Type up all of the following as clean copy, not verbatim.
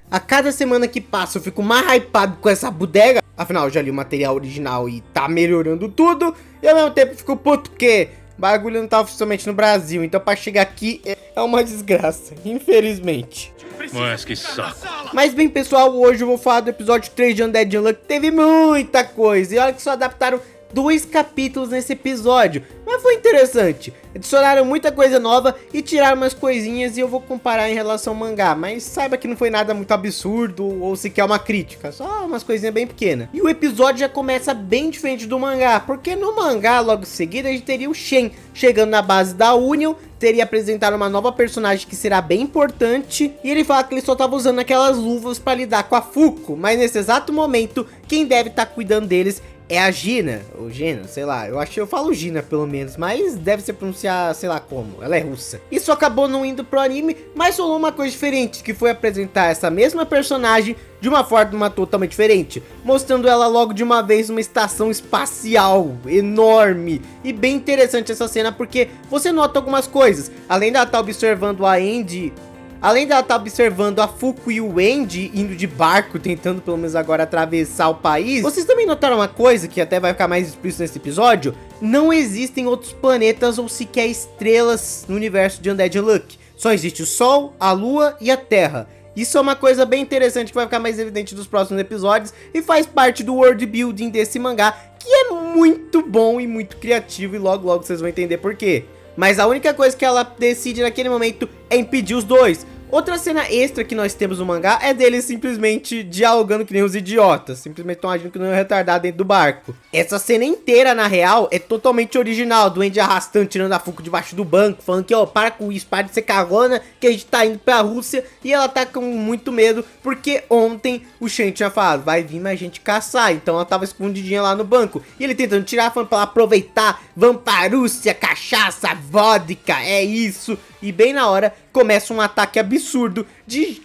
A cada semana que passa eu fico mais hypado com essa bodega. Afinal, eu já li o material original e tá melhorando tudo. E ao mesmo tempo eu fico puto porque o bagulho não tá oficialmente no Brasil. Então pra chegar aqui é uma desgraça, infelizmente. Mas que saco. Mas bem pessoal, hoje eu vou falar do episódio 3 de Undead Unluck. Teve muita coisa e olha que só adaptaram 2 capítulos nesse episódio, mas foi interessante. Adicionaram muita coisa nova e tiraram umas coisinhas e eu vou comparar em relação ao mangá, mas saiba que não foi nada muito absurdo ou sequer uma crítica, só umas coisinhas bem pequenas. E o episódio já começa bem diferente do mangá, porque no mangá logo em seguida a gente teria o Shen chegando na base da Union, teria apresentado uma nova personagem que será bem importante, e ele fala que ele só estava usando aquelas luvas para lidar com a Fuko, mas nesse exato momento quem deve estar cuidando deles é a Gina, ou Gina, sei lá, eu falo Gina pelo menos, mas deve ser pronunciar, sei lá como, ela é russa. Isso acabou não indo pro anime, mas rolou uma coisa diferente, que foi apresentar essa mesma personagem de uma forma totalmente diferente, mostrando ela logo de uma vez numa estação espacial enorme. E bem interessante essa cena, porque você nota algumas coisas, além dela estar observando a Andy. Além dela estar observando a Fuko e o Andy indo de barco, tentando pelo menos agora atravessar o país, vocês também notaram uma coisa que até vai ficar mais explícito nesse episódio? Não existem outros planetas ou sequer estrelas no universo de Undead Unluck. Só existe o Sol, a Lua e a Terra. Isso é uma coisa bem interessante que vai ficar mais evidente nos próximos episódios e faz parte do world building desse mangá, que é muito bom e muito criativo e logo logo vocês vão entender por quê. Mas a única coisa que ela decide naquele momento é impedir os dois. Outra cena extra que nós temos no mangá é deles simplesmente dialogando que nem os idiotas. Simplesmente estão agindo que nem um retardado dentro do barco. Essa cena inteira, na real, é totalmente original. Do Andy arrastando, tirando a Fuko debaixo do banco. Falando que, ó, para com isso, para de ser cagona, que a gente tá indo pra Rússia. E ela tá com muito medo, porque ontem o Shen tinha falado, vai vir mais gente caçar. Então ela tava escondidinha lá no banco. E ele tentando tirar, falando pra ela aproveitar. Vamos pra Rússia, cachaça, vodka, é isso. E bem na hora começa um ataque absurdo de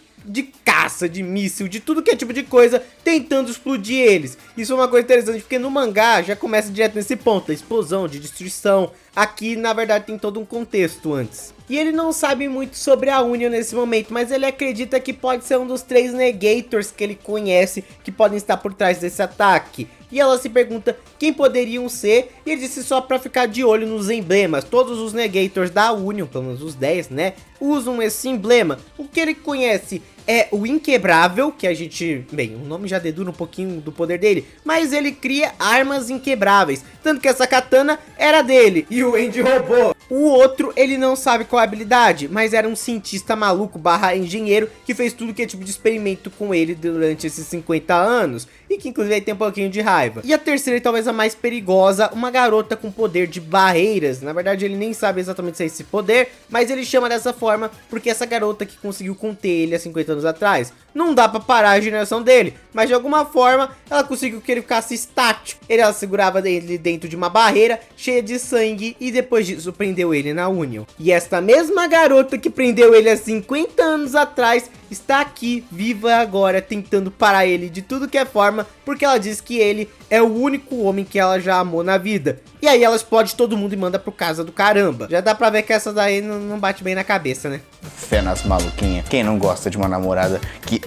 caça, de míssil, de tudo que é tipo de coisa, tentando explodir eles. Isso é uma coisa interessante, porque no mangá já começa direto nesse ponto, a explosão, de destruição. Aqui, na verdade, tem todo um contexto antes. E ele não sabe muito sobre a Union nesse momento, mas ele acredita que pode ser um dos 3 Negators que ele conhece que podem estar por trás desse ataque. E ela se pergunta quem poderiam ser, e ele disse só pra ficar de olho nos emblemas. Todos os Negators da Union, pelo menos os 10, né, usam esse emblema. O que ele conhece é o Inquebrável, que a gente... Bem, o nome já dedura um pouquinho do poder dele, mas ele cria armas inquebráveis. Tanto que essa katana era dele, e o Andy roubou. O outro, ele não sabe qual é a habilidade, mas era um cientista maluco / engenheiro que fez tudo que é tipo de experimento com ele durante esses 50 anos. E que inclusive aí tem um pouquinho de raiva. E a terceira, e talvez a mais perigosa, uma garota com poder de barreiras. Na verdade ele nem sabe exatamente se é esse poder, mas ele chama dessa forma porque essa garota que conseguiu conter ele há 50 anos atrás. Não dá pra parar a geração dele, mas de alguma forma ela conseguiu que ele ficasse estático. Ela segurava ele dentro de uma barreira cheia de sangue e depois disso prendeu ele na Union. E esta mesma garota que prendeu ele há 50 anos atrás está aqui, viva agora, tentando parar ele de tudo que é forma, porque ela diz que ele é o único homem que ela já amou na vida. E aí ela explode todo mundo e manda pro casa do caramba. Já dá pra ver que essa daí não bate bem na cabeça, né? Fé nas maluquinhas. Quem não gosta de uma namorada que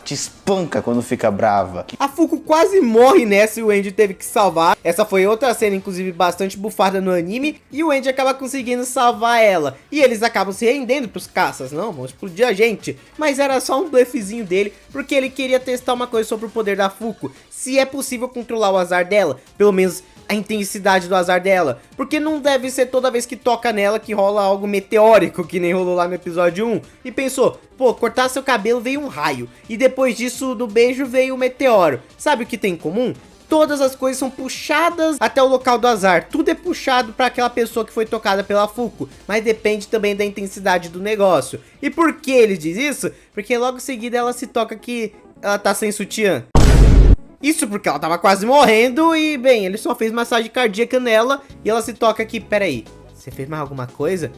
te espanca quando fica brava? A Fuko quase morre nessa e o Andy teve que salvar. Essa foi outra cena, inclusive, bastante bufada no anime. E o Andy acaba conseguindo salvar ela. E eles acabam se rendendo pros caças. Não, vão explodir a gente. Mas era só um blefezinho dele, porque ele queria testar uma coisa sobre o poder da Fuko. Se é possível controlar o azar dela. Pelo menos a intensidade do azar dela, porque não deve ser toda vez que toca nela que rola algo meteórico, que nem rolou lá no episódio 1, e pensou, pô, cortar seu cabelo veio um raio, e depois disso do beijo veio um meteoro. Sabe o que tem em comum? Todas as coisas são puxadas até o local do azar, tudo é puxado para aquela pessoa que foi tocada pela Fuko, mas depende também da intensidade do negócio. E por que ele diz isso? Porque logo em seguida ela se toca que ela tá sem sutiã. Isso porque ela tava quase morrendo e, bem, ele só fez massagem cardíaca nela e ela se toca aqui. Pera aí, você fez mais alguma coisa?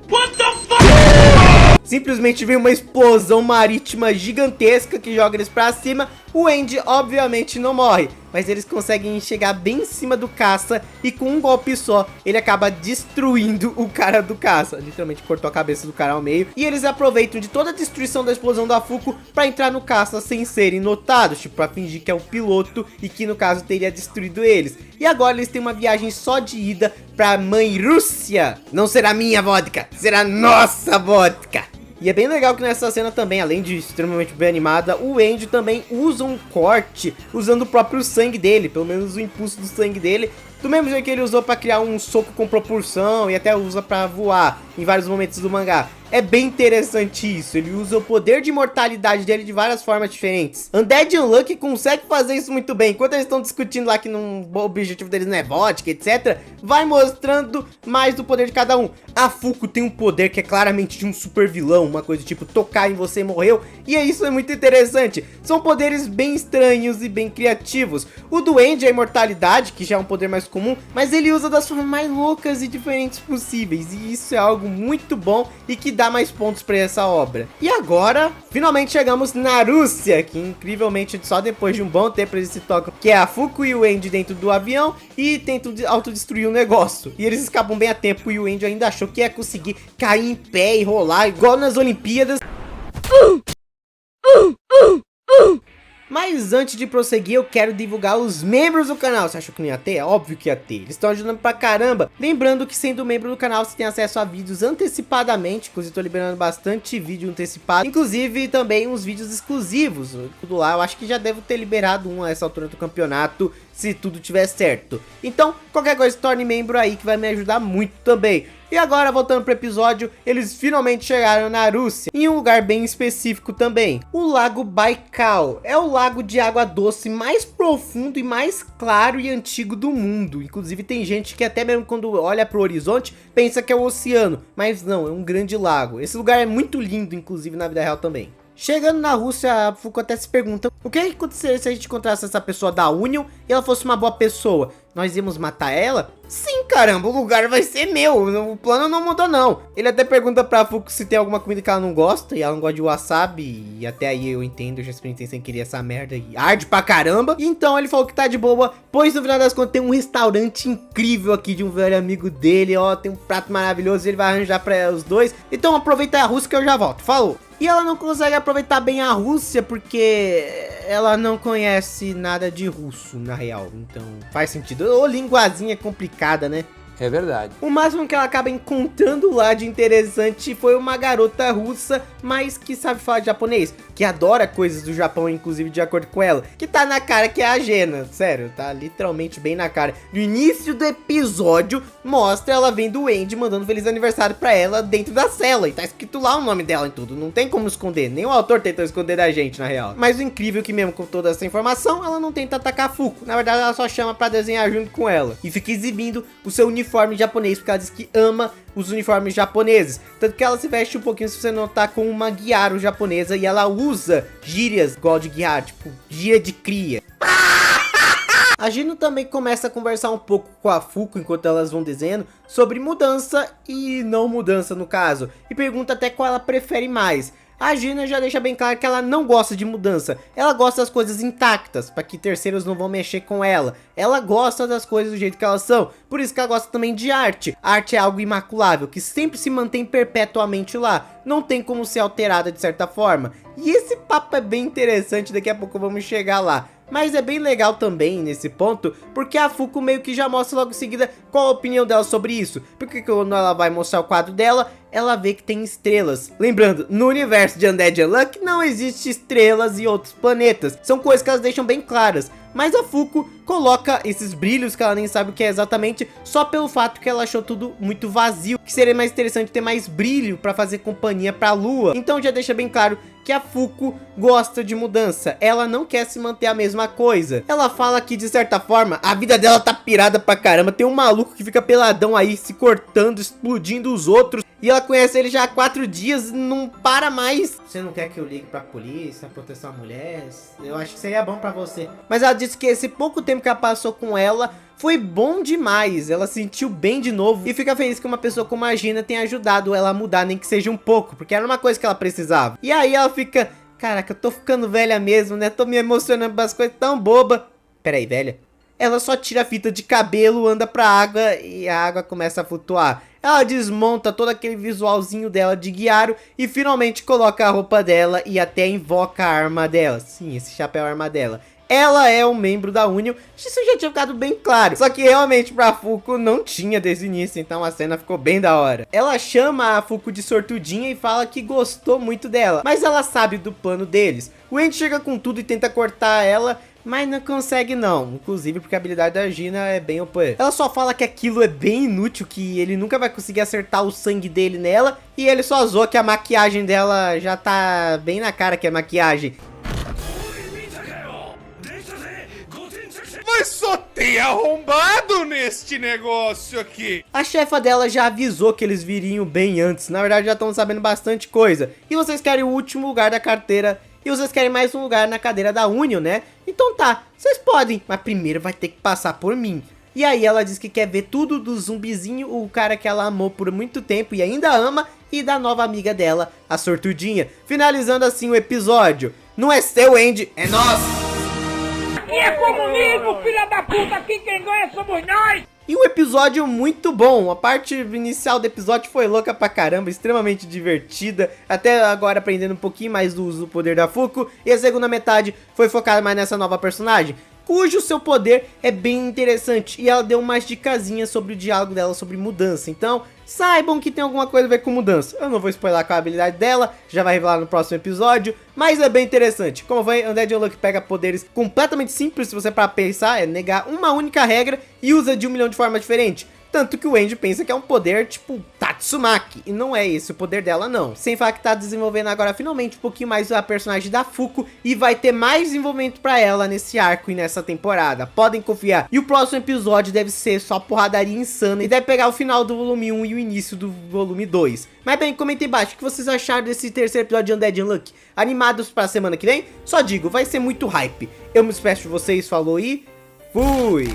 What the fuck? Simplesmente vem uma explosão marítima gigantesca que joga eles pra cima. O Andy obviamente não morre, mas eles conseguem chegar bem em cima do caça e com um golpe só ele acaba destruindo o cara do caça. Literalmente cortou a cabeça do cara ao meio. E eles aproveitam de toda a destruição da explosão da Fuko pra entrar no caça sem serem notados, tipo, pra fingir que é o piloto e que no caso teria destruído eles. E agora eles têm uma viagem só de ida pra Mãe Rússia. Não será minha vodka, será nossa vodka. E é bem legal que nessa cena também, além de extremamente bem animada, o Andy também usa um corte usando o próprio sangue dele, pelo menos o impulso do sangue dele, do mesmo jeito que ele usou pra criar um soco com propulsão e até usa pra voar em vários momentos do mangá. É bem interessante isso, ele usa o poder de imortalidade dele de várias formas diferentes. Undead Unlucky consegue fazer isso muito bem, enquanto eles estão discutindo lá que o objetivo deles não é vodka, etc. Vai mostrando mais do poder de cada um. A Fuko tem um poder que é claramente de um super vilão, uma coisa tipo tocar em você e morreu, e isso é muito interessante. São poderes bem estranhos e bem criativos. O do Andy é a imortalidade, que já é um poder mais comum, mas ele usa das formas mais loucas e diferentes possíveis, e isso é algo muito bom e que dá mais pontos pra essa obra. E agora, finalmente chegamos na Rússia, que incrivelmente só depois de um bom tempo eles se tocam, que é a Fuko e o Andy dentro do avião e tentam autodestruir o negócio. E eles escapam bem a tempo e o Andy ainda achou que ia conseguir cair em pé e rolar igual nas Olimpíadas. Mas antes de prosseguir, eu quero divulgar os membros do canal. Você achou que não ia ter? É óbvio que ia ter. Eles estão ajudando pra caramba. Lembrando que sendo membro do canal, você tem acesso a vídeos antecipadamente. Inclusive, estou liberando bastante vídeo antecipado. Inclusive, também uns vídeos exclusivos. Tudo lá, eu acho que já devo ter liberado um a essa altura do campeonato, se tudo tiver certo. Então, qualquer coisa, torne membro aí, que vai me ajudar muito também. E agora, voltando pro episódio, eles finalmente chegaram na Rússia, em um lugar bem específico também. O Lago Baikal é o lago de água doce mais profundo e mais claro e antigo do mundo. Inclusive tem gente que até mesmo quando olha pro horizonte, pensa que é o oceano, mas não, é um grande lago. Esse lugar é muito lindo, inclusive na vida real também. Chegando na Rússia, a Fuko até se pergunta: o que aconteceria se a gente encontrasse essa pessoa da Union e ela fosse uma boa pessoa? Nós íamos matar ela? Sim, caramba, o lugar vai ser meu, o plano não mudou não. Ele até pergunta pra Fuko se tem alguma comida que ela não gosta, e ela não gosta de wasabi, e até aí eu entendo, eu já experimentei sem querer essa merda e arde pra caramba. Então ele falou que tá de boa, pois no final das contas tem um restaurante incrível aqui de um velho amigo dele, ó, tem um prato maravilhoso e ele vai arranjar pra os dois. Então aproveita a Rússia que eu já volto, falou! E ela não consegue aproveitar bem a Rússia porque ela não conhece nada de russo, na real. Então faz sentido. Ou linguazinha complicada, né? É verdade. O máximo que ela acaba encontrando lá de interessante foi uma garota russa, mas que sabe falar japonês, que adora coisas do Japão, inclusive de acordo com ela, que tá na cara que é a Jena, sério, tá literalmente bem na cara. No início do episódio, mostra ela vendo o Andy mandando feliz aniversário pra ela dentro da cela, e tá escrito lá o nome dela em tudo, não tem como esconder, nem o autor tentou esconder da gente, na real. Mas o incrível é que mesmo com toda essa informação, ela não tenta atacar a Fuko, na verdade ela só chama pra desenhar junto com ela, e fica exibindo o seu uniforme japonês, porque ela diz que ama os uniformes japoneses, tanto que ela se veste um pouquinho, se você notar, com uma Gyaru japonesa, e ela usa gírias igual de Gyaru, tipo gíria de cria. A Gino também começa a conversar um pouco com a Fuko enquanto elas vão desenhando sobre mudança e não mudança no caso, e pergunta até qual ela prefere mais. A Gina já deixa bem claro que ela não gosta de mudança, ela gosta das coisas intactas, para que terceiros não vão mexer com ela. Ela gosta das coisas do jeito que elas são, por isso que ela gosta também de arte. A arte é algo imaculável, que sempre se mantém perpetuamente lá, não tem como ser alterada de certa forma. E esse papo é bem interessante, daqui a pouco vamos chegar lá. Mas é bem legal também nesse ponto, porque a Fuko meio que já mostra logo em seguida qual a opinião dela sobre isso. Porque quando ela vai mostrar o quadro dela, ela vê que tem estrelas. Lembrando, no universo de Undead Unlucky não existe estrelas e outros planetas. São coisas que elas deixam bem claras. Mas a Fuko coloca esses brilhos que ela nem sabe o que é exatamente, só pelo fato que ela achou tudo muito vazio, que seria mais interessante ter mais brilho para fazer companhia para a lua. Então já deixa bem claro que a Fuko gosta de mudança, ela não quer se manter a mesma coisa. Ela fala que de certa forma a vida dela tá pirada pra caramba, tem um maluco que fica peladão aí se cortando, explodindo os outros, e ela conhece ele já há 4 dias e não para mais. Você não quer que eu ligue pra polícia, proteção à mulher? Eu acho que seria bom pra você. Mas ela disse que esse pouco tempo que ela passou com ela foi bom demais, ela se sentiu bem de novo e fica feliz que uma pessoa como a Gina tenha ajudado ela a mudar, nem que seja um pouco, porque era uma coisa que ela precisava. E aí ela fica: Caraca, eu tô ficando velha mesmo, né? Tô me emocionando com as coisas tão boba. Pera aí, velha. Ela só tira a fita de cabelo, anda pra água e a água começa a flutuar. Ela desmonta todo aquele visualzinho dela de Gyaro e finalmente coloca a roupa dela e até invoca a arma dela. Sim, esse chapéu é a arma dela. Ela é um membro da Union, isso já tinha ficado bem claro. Só que realmente pra Fuko não tinha desde o início, então a cena ficou bem da hora. Ela chama a Fuko de sortudinha e fala que gostou muito dela, mas ela sabe do plano deles. O Andy chega com tudo e tenta cortar ela, mas não consegue não, inclusive porque a habilidade da Gina é bem OP. Ela só fala que aquilo é bem inútil, que ele nunca vai conseguir acertar o sangue dele nela, e ele só zoa que a maquiagem dela já tá bem na cara que é maquiagem. Mas só tem arrombado neste negócio aqui. A chefa dela já avisou que eles viriam bem antes, na verdade já estão sabendo bastante coisa. E vocês querem o último lugar da carteira e vocês querem mais um lugar na cadeira da Union, né? Então tá, vocês podem, mas primeiro vai ter que passar por mim. E aí ela diz que quer ver tudo do zumbizinho, o cara que ela amou por muito tempo e ainda ama, e da nova amiga dela, a sortudinha. Finalizando assim o episódio. Não é seu, Andy, é nosso! E é comunismo, filha da puta, aqui quem ganha somos nós! E um episódio muito bom, a parte inicial do episódio foi louca pra caramba, extremamente divertida, até agora aprendendo um pouquinho mais do uso do poder da Fuko, e a segunda metade foi focada mais nessa nova personagem, cujo seu poder é bem interessante, e ela deu umas dicasinhas sobre o diálogo dela sobre mudança, então saibam que tem alguma coisa a ver com mudança. Eu não vou spoiler com a habilidade dela, já vai revelar no próximo episódio, mas é bem interessante. Como vai, Undead Unluck pega poderes completamente simples, se você para pensar, é negar uma única regra e usa de 1 milhão de formas diferentes. Tanto que o Andy pensa que é um poder tipo Tatsumaki, e não é esse o poder dela não. Sem falar que tá desenvolvendo agora finalmente um pouquinho mais a personagem da Fuko, e vai ter mais desenvolvimento pra ela nesse arco e nessa temporada, podem confiar. E o próximo episódio deve ser só porradaria insana, e deve pegar o final do volume 1 e o início do volume 2. Mas bem, comentem embaixo o que vocês acharam desse terceiro episódio de Undead Unluck. Animados pra semana que vem? Só digo, vai ser muito hype. Eu me despeço de vocês, falou e fui!